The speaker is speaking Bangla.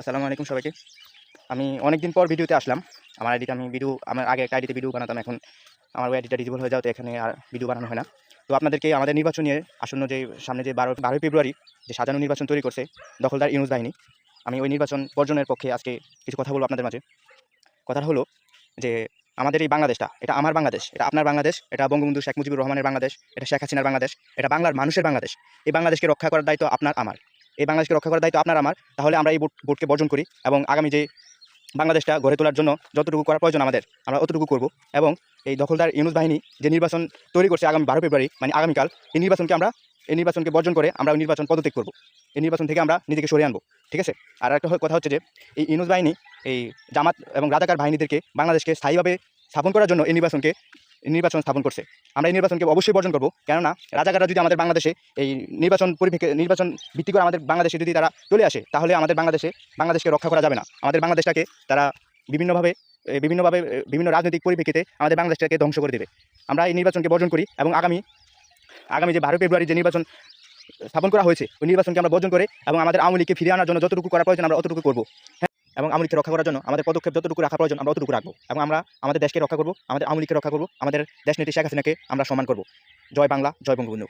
আসসালামু আলাইকুম সবাইকে। আমি অনেকদিন পর ভিডিওতে আসলাম। আমার আইডিতে আমি ভিডিও আমার আগে একটা আইডিতে ভিডিও বানাতাম। এখন আমার ওই আইডিটা ডিসেবল হয়ে যাওয়াতে এখানে আর ভিডিও বানানো হয় না। তো আপনাদেরকে আমাদের নির্বাচন নিয়ে আসন্ন যে সামনে যে 12ই ফেব্রুয়ারি যে সাজানো নির্বাচন তৈরি করছে দখলদার ইউনূস বাহিনী, আমি ওই নির্বাচন বর্জনের পক্ষে আজকে কিছু কথা বলব আপনাদের মাঝে। কথাটা হলো যে আমাদের এই বাংলাদেশটা, এটা আমার বাংলাদেশ, এটা আপনার বাংলাদেশ, এটা বঙ্গবন্ধু শেখ মুজিবুর রহমানের বাংলাদেশ, এটা শেখ হাসিনার বাংলাদেশ, এটা বাংলার মানুষের বাংলাদেশ। এই বাংলাদেশকে রক্ষা করার দায়িত্ব আপনার আমার। এই বাংলাদেশকে রক্ষা করার দায়িত্ব আপনার আমার। তাহলে আমরা এই ভোটকে বর্জন করি এবং আগামী যে বাংলাদেশটা গড়ে তোলার জন্য যতটুকু করা প্রয়োজন আমাদের, আমরা অতটুকু করব। এবং এই দখলদার ইউনূস বাহিনী যে নির্বাচন তৈরি করছে আগামী 12 ফেব্রুয়ারি মানে আগামীকাল, এই নির্বাচনকে বর্জন করে আমরা ওই নির্বাচন পদত্যাগ করব। এই নির্বাচন থেকে আমরা নিজেকে সরিয়ে আনবো। ঠিক আছে? আর একটা কথা হচ্ছে যে এই ইউনূস বাহিনী এই জামাত এবং রাজাকার বাহিনীদেরকে বাংলাদেশকে স্থায়ীভাবে স্থাপন করার জন্য এই নির্বাচন স্থাপন করছে। আমরা এই নির্বাচনকে অবশ্যই বর্জন করব। কেননা রাজাকাররা যদি আমাদের বাংলাদেশে এই নির্বাচন ভিত্তি করে আমাদের বাংলাদেশে যদি তারা চলে আসে, তাহলে আমাদের বাংলাদেশকে রক্ষা করা যাবে না। আমাদের বাংলাদেশটাকে তারা বিভিন্নভাবে বিভিন্ন রাজনৈতিক পরিপ্রেক্ষিতে আমাদের বাংলাদেশটাকে ধ্বংস করে দেবে। আমরা এই নির্বাচনকে বর্জন করি এবং আগামী যে 12 ফেব্রুয়ারি যে নির্বাচন স্থাপন করা হয়েছে, ওই নির্বাচনকে আমরা বর্জন করে এবং আমাদের আওয়ামী লীগকে ফিরিয়ে আনার জন্য যতটুকু করা প্রয়োজন আমরা অতটুকু করব। হ্যাঁ, এবং আওয়ামী লীগকে রক্ষা করার জন্য আমাদের পদক্ষেপ যতটুকু রাখা প্রয়োজন আমরা অতটুকু রাখবো। এবং আমরা আমাদের দেশকে রক্ষা করব, আমাদের আওয়ামী লীগকে রক্ষা করব, আমাদের দেশনেত্রী শেখ হাসিনাকে আমরা সম্মান করব। জয় বাংলা, জয় বঙ্গবন্ধু।